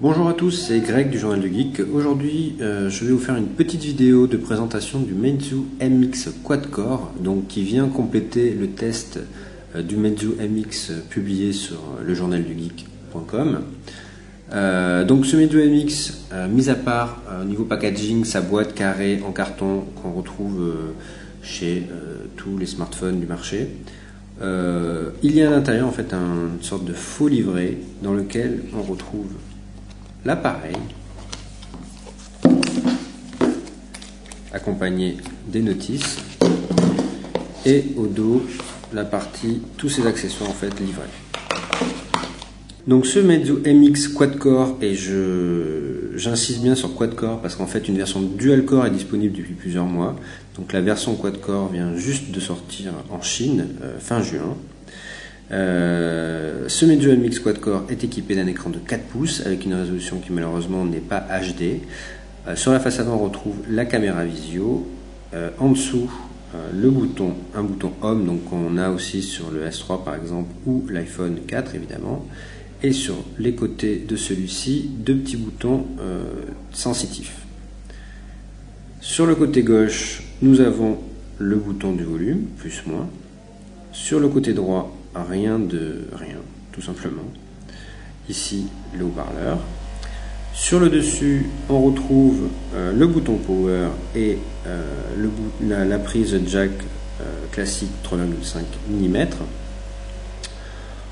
Bonjour à tous, c'est Greg du Journal du Geek. Aujourd'hui, je vais vous faire une petite vidéo de présentation du Meizu MX Quad-Core, donc qui vient compléter le test du Meizu MX publié sur le journaldugeek.com. Donc ce Meizu MX, mis à part au niveau packaging, sa boîte carrée en carton qu'on retrouve chez tous les smartphones du marché, il y a à l'intérieur en fait une sorte de faux livret dans lequel on retrouve l'appareil accompagné des notices et au dos la partie, tous ces accessoires en fait livrés. Donc ce Meizu MX Quad-Core, et j'insiste bien sur Quad-Core parce qu'en fait une version dual-core est disponible depuis plusieurs mois. Donc la version Quad-Core vient juste de sortir en Chine fin juin. Ce Meizu MX Quad-Core est équipé d'un écran de 4 pouces avec une résolution qui malheureusement n'est pas HD. Sur la face avant on retrouve la caméra visio. En dessous un bouton Home, donc on a aussi sur le S3 par exemple ou l'iPhone 4 évidemment. Et sur les côtés de celui-ci, deux petits boutons sensitifs. Sur le côté gauche, nous avons le bouton du volume, plus moins. Sur le côté droit, rien, tout simplement. Ici, le haut-parleur. Sur le dessus, on retrouve le bouton Power et la prise jack classique 3,5 mm.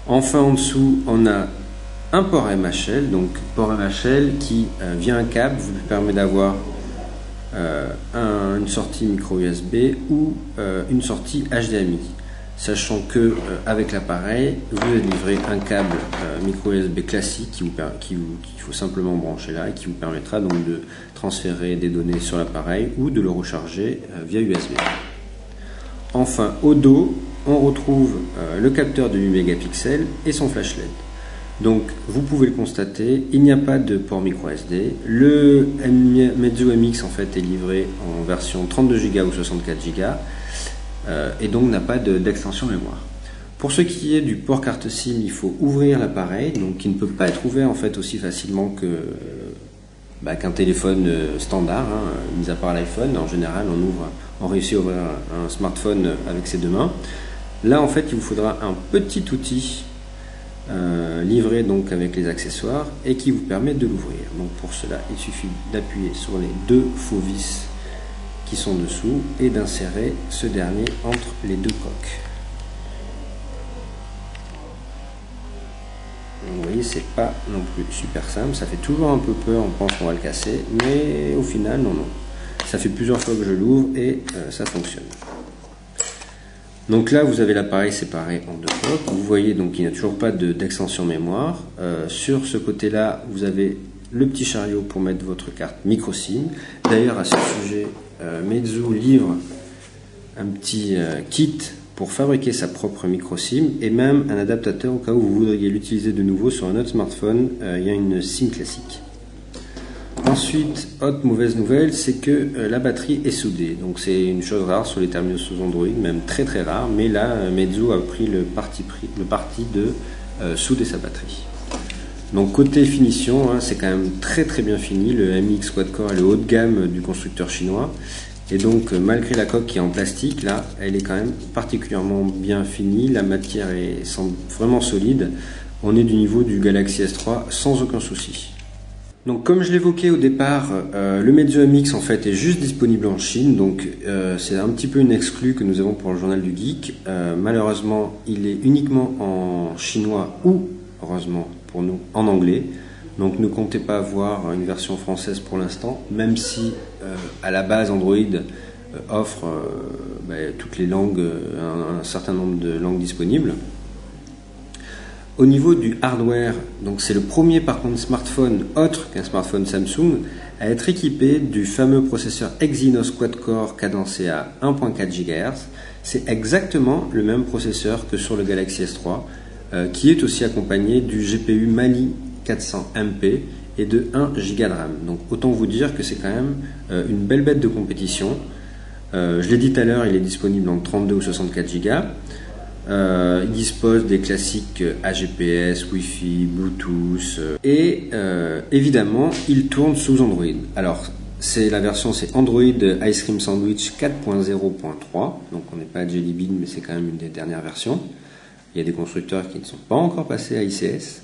Enfin, en dessous, on a un port MHL, donc port MHL qui via un câble vous permet d'avoir une sortie micro USB ou une sortie HDMI. Sachant que avec l'appareil, vous êtes livré un câble micro USB classique qu'il faut simplement brancher là et qui vous permettra donc de transférer des données sur l'appareil ou de le recharger via USB. Enfin, au dos, on retrouve le capteur de 8 mégapixels et son flash LED. Donc, vous pouvez le constater, il n'y a pas de port micro SD. Le Meizu MX en fait est livré en version 32 Go ou 64 Go et donc n'a pas d'extension mémoire. Pour ce qui est du port carte SIM, il faut ouvrir l'appareil, donc qui ne peut pas être ouvert en fait aussi facilement qu'un téléphone standard, mis à part l'iPhone. En général, on réussit à ouvrir un smartphone avec ses deux mains. Là, en fait, il vous faudra un petit outil livré donc avec les accessoires et qui vous permet de l'ouvrir. Donc pour cela, il suffit d'appuyer sur les deux faux vis qui sont dessous et d'insérer ce dernier entre les deux coques. Vous voyez, c'est pas non plus super simple, ça fait toujours un peu peur, on pense qu'on va le casser, mais au final, non. Ça fait plusieurs fois que je l'ouvre et ça fonctionne. Donc là, vous avez l'appareil séparé en deux coques. Vous voyez donc qu'il n'y a toujours pas d'extension mémoire. Sur ce côté-là, vous avez le petit chariot pour mettre votre carte micro SIM. D'ailleurs, à ce sujet, Meizu livre un petit kit pour fabriquer sa propre micro SIM et même un adaptateur au cas où vous voudriez l'utiliser de nouveau sur un autre smartphone. Il y a une SIM classique. Ensuite, autre mauvaise nouvelle, c'est que la batterie est soudée. Donc c'est une chose rare sur les terminaux sous Android, même très très rare. Mais là, Meizu a pris le parti de souder sa batterie. Donc côté finition, c'est quand même très très bien fini. Le MX Quad-Core est le haut de gamme du constructeur chinois. Et donc malgré la coque qui est en plastique, là, elle est quand même particulièrement bien finie. La matière semble vraiment solide. On est du niveau du Galaxy S3 sans aucun souci. Donc comme je l'évoquais au départ, le Meizu MX en fait est juste disponible en Chine, donc c'est un petit peu une exclue que nous avons pour le Journal du Geek. Malheureusement, il est uniquement en chinois ou, heureusement pour nous, en anglais. Donc ne comptez pas avoir une version française pour l'instant, même si à la base Android offre toutes les langues, un certain nombre de langues disponibles. Au niveau du hardware, donc c'est le premier par contre smartphone autre qu'un smartphone Samsung à être équipé du fameux processeur Exynos Quad-Core cadencé à 1.4 GHz. C'est exactement le même processeur que sur le Galaxy S3 qui est aussi accompagné du GPU Mali 400 MP et de 1 Go de RAM. Donc autant vous dire que c'est quand même une belle bête de compétition. Je l'ai dit tout à l'heure, il est disponible en 32 ou 64 Go. Il dispose des classiques AGPS, Wi-Fi, Bluetooth et évidemment il tourne sous Android. Alors la version c'est Android Ice Cream Sandwich 4.0.3, donc on n'est pas à Jelly Bean mais c'est quand même une des dernières versions. Il y a des constructeurs qui ne sont pas encore passés à ICS.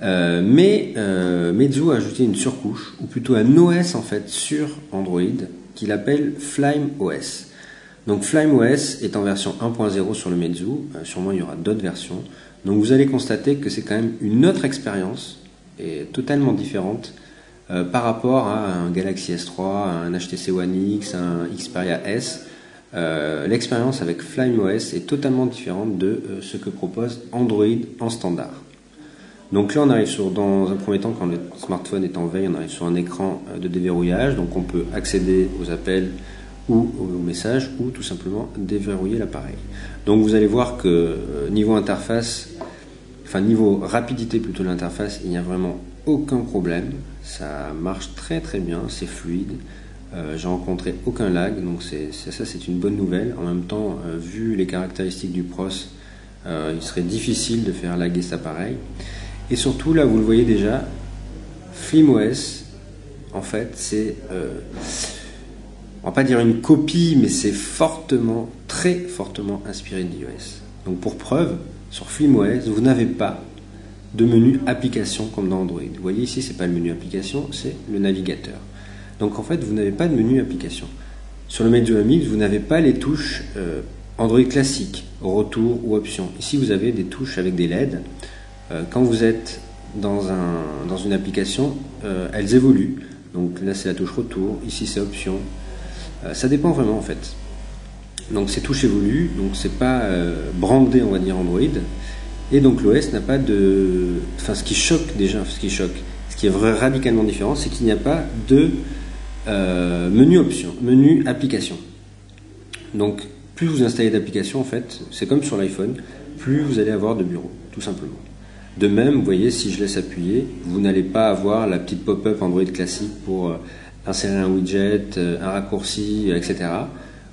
Mais Meizu a ajouté une surcouche, ou plutôt un OS en fait sur Android qu'il appelle FlymeOS. Donc FlymeOS est en version 1.0 sur le Meizu, sûrement il y aura d'autres versions. Donc vous allez constater que c'est quand même une autre expérience et totalement différente par rapport à un Galaxy S3, à un HTC One X, à un Xperia S. L'expérience avec FlymeOS est totalement différente de ce que propose Android en standard. Donc là on arrive dans un premier temps, quand le smartphone est en veille, on arrive sur un écran de déverrouillage, donc on peut accéder aux appels ou aux messages ou tout simplement déverrouiller l'appareil. Donc vous allez voir que niveau interface, enfin niveau rapidité plutôt de l'interface, il n'y a vraiment aucun problème, ça marche très très bien, c'est fluide, j'ai rencontré aucun lag, donc ça c'est une bonne nouvelle. En même temps, vu les caractéristiques du pros, il serait difficile de faire laguer cet appareil. Et surtout, là, vous le voyez déjà, FlymeOS, en fait, c'est, on va pas dire une copie, mais c'est fortement, très fortement inspiré de l'iOS. Donc, pour preuve, sur FlymeOS, vous n'avez pas de menu application comme dans Android. Vous voyez ici, c'est pas le menu application, c'est le navigateur. Donc, en fait, vous n'avez pas de menu application. Sur le Meizu MX, vous n'avez pas les touches Android classique, retour ou option. Ici, vous avez des touches avec des LED. Quand vous êtes dans une application, elles évoluent. Donc là c'est la touche retour, ici c'est option. Ça dépend vraiment en fait. Donc ces touches évoluent, donc c'est pas brandé on va dire Android. Et donc l'OS n'a pas de... Enfin ce qui choque déjà, ce qui est radicalement différent, c'est qu'il n'y a pas de menu option, menu application. Donc plus vous installez d'applications en fait, c'est comme sur l'iPhone, plus vous allez avoir de bureaux, tout simplement. De même, vous voyez, si je laisse appuyer, vous n'allez pas avoir la petite pop-up Android classique pour insérer un widget, un raccourci, etc.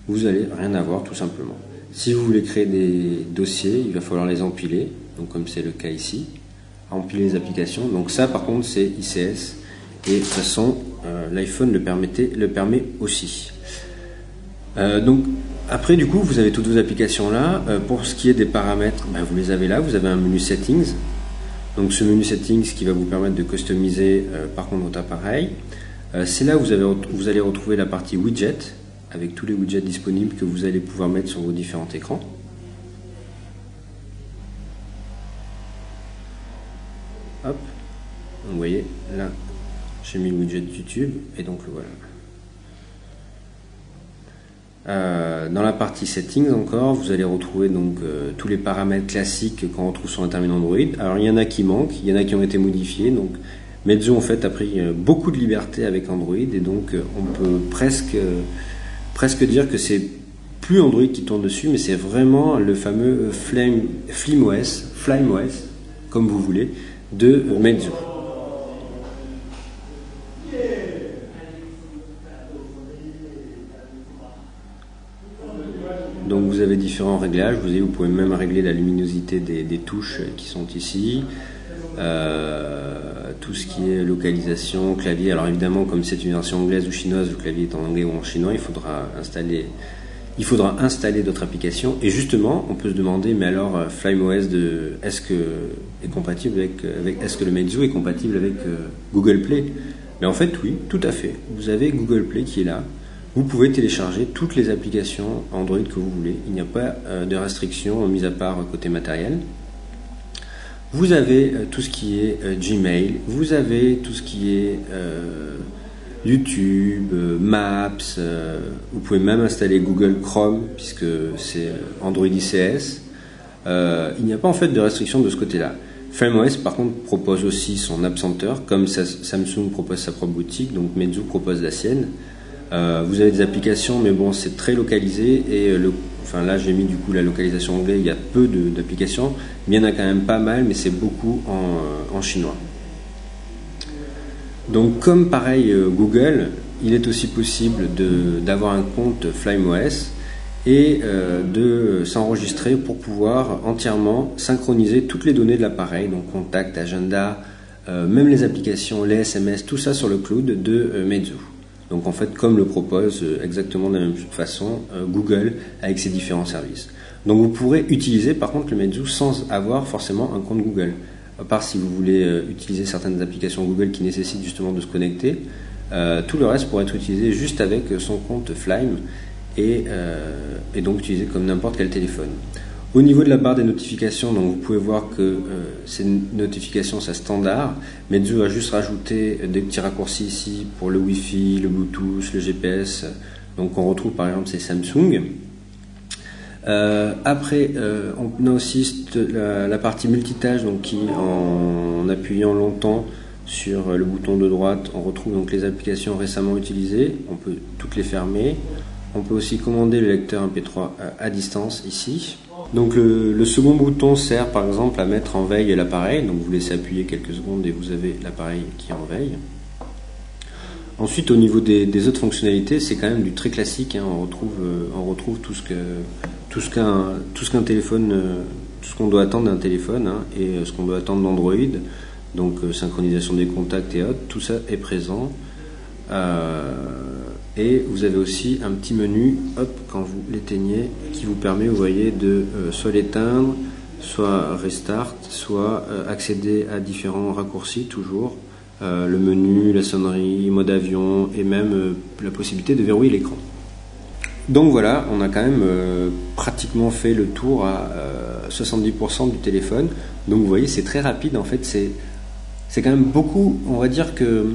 Vous n'allez rien avoir tout simplement. Si vous voulez créer des dossiers, il va falloir les empiler, donc comme c'est le cas ici, empiler les applications. Donc ça, par contre, c'est ICS. Et de toute façon, l'iPhone le permet aussi. Donc après, du coup, vous avez toutes vos applications là. Pour ce qui est des paramètres, vous les avez là. Vous avez un menu Settings. Donc ce menu Settings qui va vous permettre de customiser par contre votre appareil. C'est là où vous allez retrouver la partie widget avec tous les widgets disponibles que vous allez pouvoir mettre sur vos différents écrans. Hop, vous voyez là j'ai mis le widget YouTube et donc le voilà. Dans la partie settings encore, vous allez retrouver donc tous les paramètres classiques qu'on retrouve sur un terminal Android. Alors il y en a qui manquent, il y en a qui ont été modifiés. Donc Meizu en fait a pris beaucoup de liberté avec Android et donc on peut presque dire que c'est plus Android qui tourne dessus, mais c'est vraiment le fameux FlymeOS, comme vous voulez, de Meizu. Donc vous avez différents réglages, vous pouvez même régler la luminosité des touches qui sont ici, tout ce qui est localisation, clavier. Alors évidemment comme c'est une version anglaise ou chinoise, le clavier est en anglais ou en chinois, il faudra installer d'autres applications. Et justement on peut se demander, mais alors FlymeOS est-ce que le Meizu est compatible avec Google Play? Mais en fait oui, tout à fait, vous avez Google Play qui est là. Vous pouvez télécharger toutes les applications Android que vous voulez. Il n'y a pas de restrictions, mis à part côté matériel. Vous avez tout ce qui est Gmail, vous avez tout ce qui est YouTube, Maps, vous pouvez même installer Google Chrome, puisque c'est Android ICS. Il n'y a pas en fait de restrictions de ce côté-là. FlymeOS par contre propose aussi son App Center, comme Samsung propose sa propre boutique, donc Meizu propose la sienne. Vous avez des applications, mais bon, c'est très localisé et là j'ai mis du coup la localisation anglaise. Il y a peu d'applications, mais il y en a quand même pas mal, mais c'est beaucoup en chinois. Donc comme pareil Google, il est aussi possible d'avoir un compte FlymeOS et de s'enregistrer pour pouvoir entièrement synchroniser toutes les données de l'appareil, donc contact, agenda, même les applications, les SMS, tout ça sur le cloud de Meizu. Donc en fait, comme le propose exactement de la même façon Google avec ses différents services. Donc vous pourrez utiliser par contre le Meizu sans avoir forcément un compte Google. À part si vous voulez utiliser certaines applications Google qui nécessitent justement de se connecter, tout le reste pourrait être utilisé juste avec son compte Flyme et donc utilisé comme n'importe quel téléphone. Au niveau de la barre des notifications, donc vous pouvez voir que ces notifications c'est standard. Meizu a juste rajouté des petits raccourcis ici pour le Wi-Fi, le Bluetooth, le GPS. Donc on retrouve par exemple ces Samsung. Après, on a aussi la partie multitâche, donc qui en appuyant longtemps sur le bouton de droite, on retrouve donc les applications récemment utilisées. On peut toutes les fermer. On peut aussi commander le lecteur MP3 à distance ici. Donc le second bouton sert par exemple à mettre en veille l'appareil. Donc vous laissez appuyer quelques secondes et vous avez l'appareil qui est en veille. Ensuite, au niveau des autres fonctionnalités, c'est quand même du très classique. Hein. On retrouve tout ce qu'un téléphone, tout ce qu'on doit attendre d'un téléphone, hein, et ce qu'on doit attendre d'Android. Donc synchronisation des contacts et autres, tout ça est présent. Et vous avez aussi un petit menu, hop, quand vous l'éteignez, qui vous permet, vous voyez, de soit l'éteindre, soit restart, soit accéder à différents raccourcis, toujours. Le menu, la sonnerie, mode avion, et même la possibilité de verrouiller l'écran. Donc voilà, on a quand même pratiquement fait le tour à 70% du téléphone. Donc vous voyez, c'est très rapide, en fait, c'est quand même beaucoup, on va dire que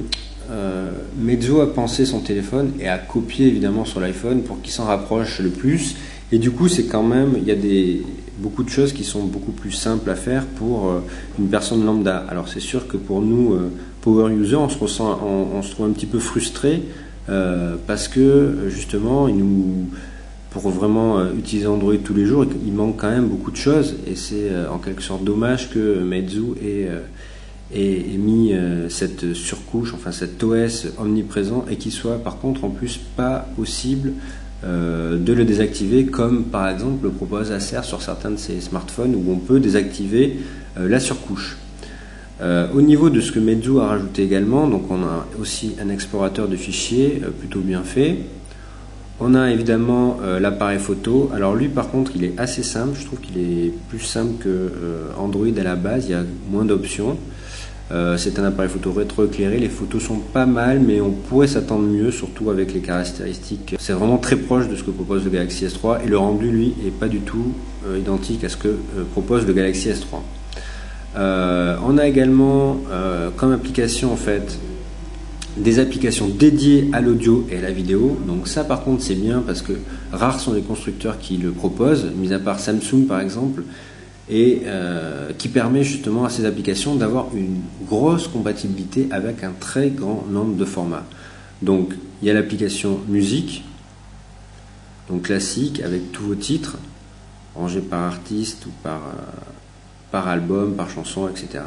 Meizu a pensé son téléphone et a copié évidemment sur l'iPhone pour qu'il s'en rapproche le plus, et du coup c'est quand même, il y a beaucoup de choses qui sont beaucoup plus simples à faire pour une personne lambda. Alors c'est sûr que pour nous power user, on se trouve un petit peu frustré parce que justement pour vraiment utiliser Android tous les jours, il manque quand même beaucoup de choses, et c'est en quelque sorte dommage que Meizu ait mis cette surcouche, enfin cet OS omniprésent, et qu'il soit par contre en plus pas possible de le désactiver, comme par exemple le propose Acer sur certains de ses smartphones où on peut désactiver la surcouche. Au niveau de ce que Meizu a rajouté également, donc on a aussi un explorateur de fichiers plutôt bien fait. On a évidemment l'appareil photo. Alors lui par contre il est assez simple, je trouve qu'il est plus simple que Android à la base, il y a moins d'options. C'est un appareil photo rétroéclairé, les photos sont pas mal, mais on pourrait s'attendre mieux, surtout avec les caractéristiques. C'est vraiment très proche de ce que propose le Galaxy S3, et le rendu lui est pas du tout identique à ce que propose le Galaxy S3. On a également comme application en fait des applications dédiées à l'audio et à la vidéo. Donc ça par contre c'est bien, parce que rares sont les constructeurs qui le proposent, mis à part Samsung par exemple, et qui permet justement à ces applications d'avoir une grosse compatibilité avec un très grand nombre de formats. Donc il y a l'application musique, donc classique, avec tous vos titres rangés par artiste ou par album, par chanson, etc.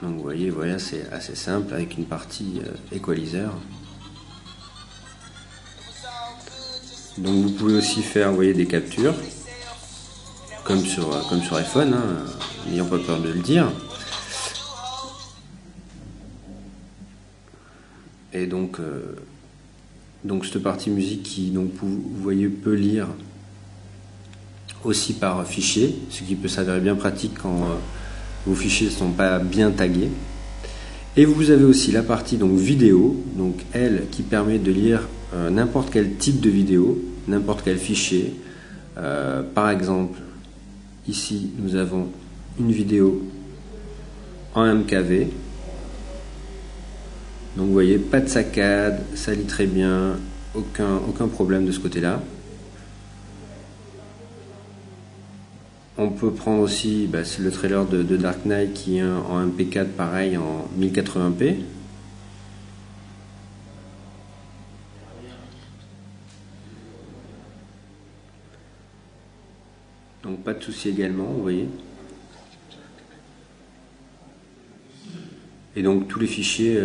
Donc vous voyez, voilà, c'est assez simple avec une partie equalizer. Donc vous pouvez aussi faire, vous voyez, des captures comme sur iPhone, hein, n'ayant pas peur de le dire. Et donc cette partie musique qui, donc vous voyez, peut lire aussi par fichier, ce qui peut s'avérer bien pratique quand vos fichiers ne sont pas bien tagués. Et vous avez aussi la partie donc vidéo, donc elle qui permet de lire n'importe quel type de vidéo, n'importe quel fichier. Par exemple, ici nous avons une vidéo en MKV. Donc vous voyez, pas de saccade, ça lit très bien, aucun problème de ce côté-là. On peut prendre aussi c'est le trailer de Dark Knight qui est en MP4, pareil, en 1080p. Donc pas de souci également, vous voyez. Et donc tous les fichiers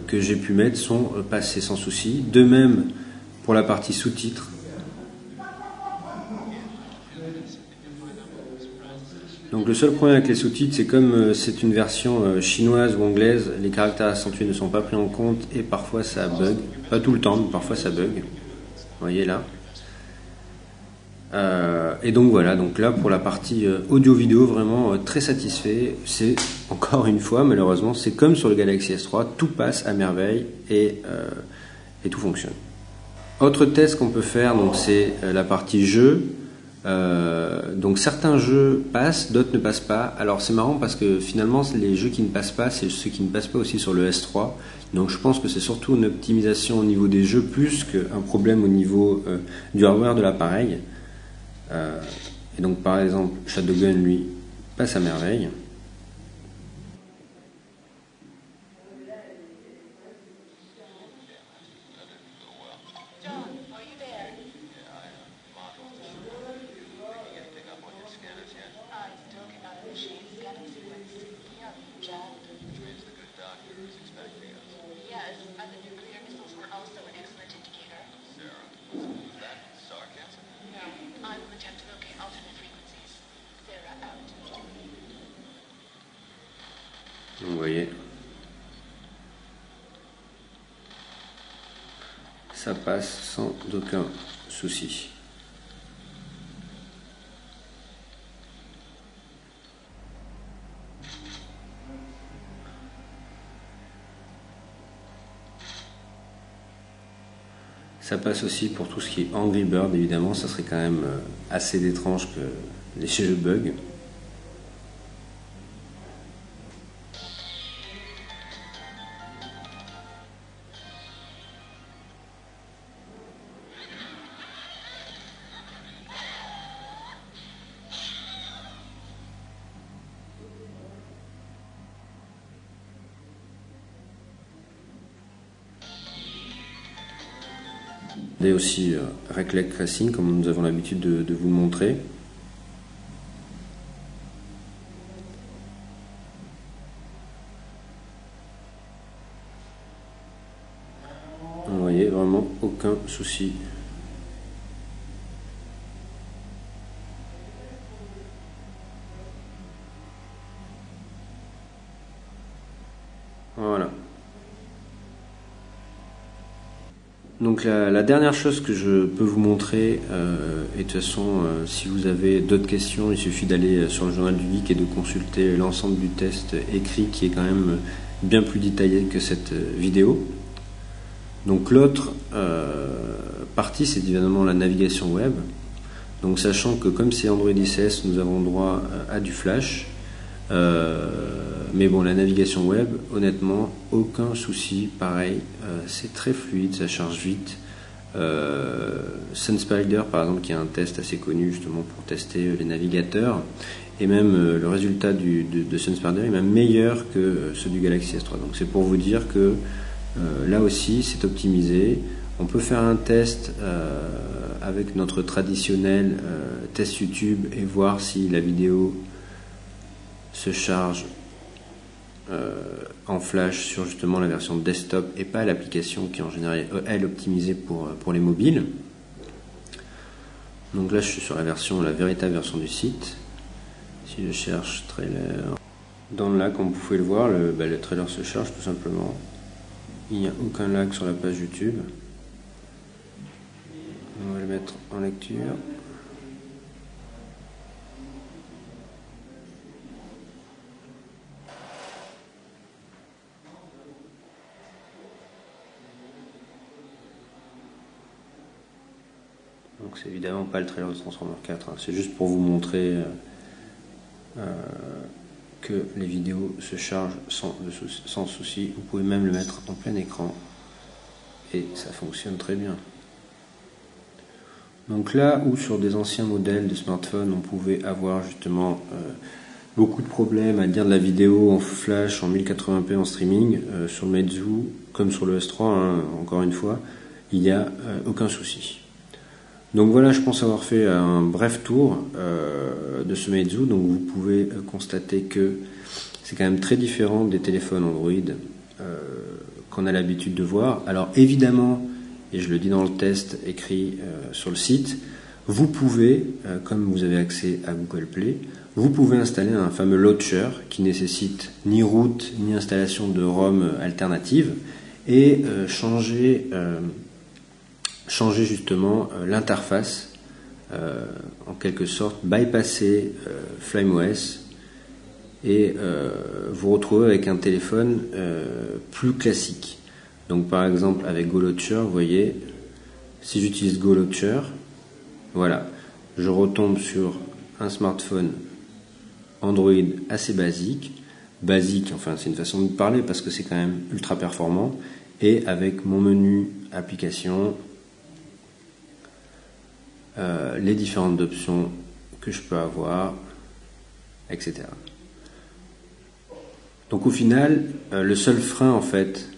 que j'ai pu mettre sont passés sans souci. De même pour la partie sous-titres. Donc le seul problème avec les sous-titres, c'est comme c'est une version chinoise ou anglaise, les caractères accentués ne sont pas pris en compte et parfois ça bug. Pas tout le temps, mais parfois ça bug. Vous voyez là. Et donc voilà, donc là pour la partie audio-vidéo, vraiment très satisfait. C'est encore une fois, malheureusement, c'est comme sur le Galaxy S3, tout passe à merveille et tout fonctionne. Autre test qu'on peut faire, donc c'est la partie jeu. Donc certains jeux passent, d'autres ne passent pas. Alors c'est marrant parce que finalement les jeux qui ne passent pas, c'est ceux qui ne passent pas aussi sur le S3. Donc je pense que c'est surtout une optimisation au niveau des jeux plus qu'un problème au niveau du hardware de l'appareil. Et donc par exemple Shadowgun lui passe à merveille. Vous voyez, ça passe sans aucun souci. Ça passe aussi pour tout ce qui est Angry Bird, évidemment, ça serait quand même assez étrange que les jeux bug. Et aussi Reckless Racing, comme nous avons l'habitude de vous le montrer. Vous voyez, vraiment aucun souci. Voilà. Donc la dernière chose que je peux vous montrer, et de toute façon si vous avez d'autres questions, il suffit d'aller sur le journal du geek et de consulter l'ensemble du test écrit qui est quand même bien plus détaillé que cette vidéo. Donc l'autre partie, c'est évidemment la navigation web. Donc sachant que comme c'est Android 10S, nous avons droit à du flash. Mais bon, la navigation web, honnêtement, aucun souci, pareil, c'est très fluide, ça charge vite. SunSpider, par exemple, qui a un test assez connu justement pour tester les navigateurs, et même le résultat de SunSpider est même meilleur que ceux du Galaxy S3. Donc c'est pour vous dire que là aussi, c'est optimisé. On peut faire un test avec notre traditionnel test YouTube et voir si la vidéo se charge en flash sur justement la version desktop et pas l'application qui en général est optimisée pour les mobiles. Donc là je suis sur la véritable version du site. Si je cherche trailer, dans là comme vous pouvez le voir, le trailer se charge tout simplement. Il n'y a aucun lag sur la page YouTube. On va le mettre en lecture. Donc c'est évidemment pas le trailer de Transformers 4, hein. C'est juste pour vous montrer que les vidéos se chargent sans souci. Vous pouvez même le mettre en plein écran et ça fonctionne très bien. Donc là où sur des anciens modèles de smartphones on pouvait avoir justement beaucoup de problèmes à lire de la vidéo en flash en 1080p en streaming, sur le Meizu comme sur le S3, hein, encore une fois, il n'y a aucun souci. Donc voilà, je pense avoir fait un bref tour de ce Meizu. Donc vous pouvez constater que c'est quand même très différent des téléphones Android qu'on a l'habitude de voir. Alors évidemment, et je le dis dans le test écrit sur le site, vous pouvez, comme vous avez accès à Google Play, vous pouvez installer un fameux launcher qui nécessite ni root ni installation de ROM alternative et changer justement l'interface, en quelque sorte bypasser FlymeOS et vous retrouvez avec un téléphone plus classique. Donc par exemple avec GoLauncher, vous voyez, si j'utilise GoLauncher, voilà, je retombe sur un smartphone Android assez basique, enfin c'est une façon de parler parce que c'est quand même ultra performant, et avec mon menu application, les différentes options que je peux avoir, etc. Donc au final, le seul frein en fait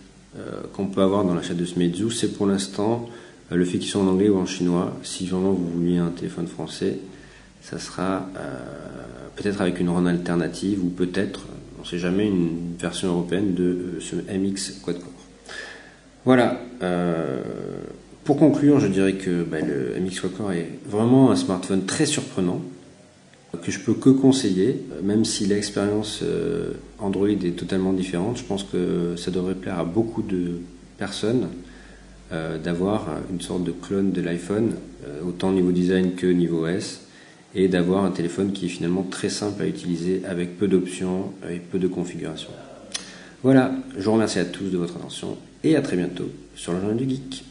qu'on peut avoir dans l'achat de ce Meizu, c'est pour l'instant le fait qu'ils soient en anglais ou en chinois. Si vraiment vous vouliez un téléphone français, ça sera peut-être avec une ROM alternative ou peut-être, on ne sait jamais, une version européenne de ce MX quad-core. Voilà. Pour conclure, je dirais que le MX quad-core est vraiment un smartphone très surprenant que je peux que conseiller, même si l'expérience Android est totalement différente. Je pense que ça devrait plaire à beaucoup de personnes d'avoir une sorte de clone de l'iPhone, autant niveau design que niveau OS, et d'avoir un téléphone qui est finalement très simple à utiliser avec peu d'options et peu de configurations. Voilà, je vous remercie à tous de votre attention et à très bientôt sur le Journal du Geek.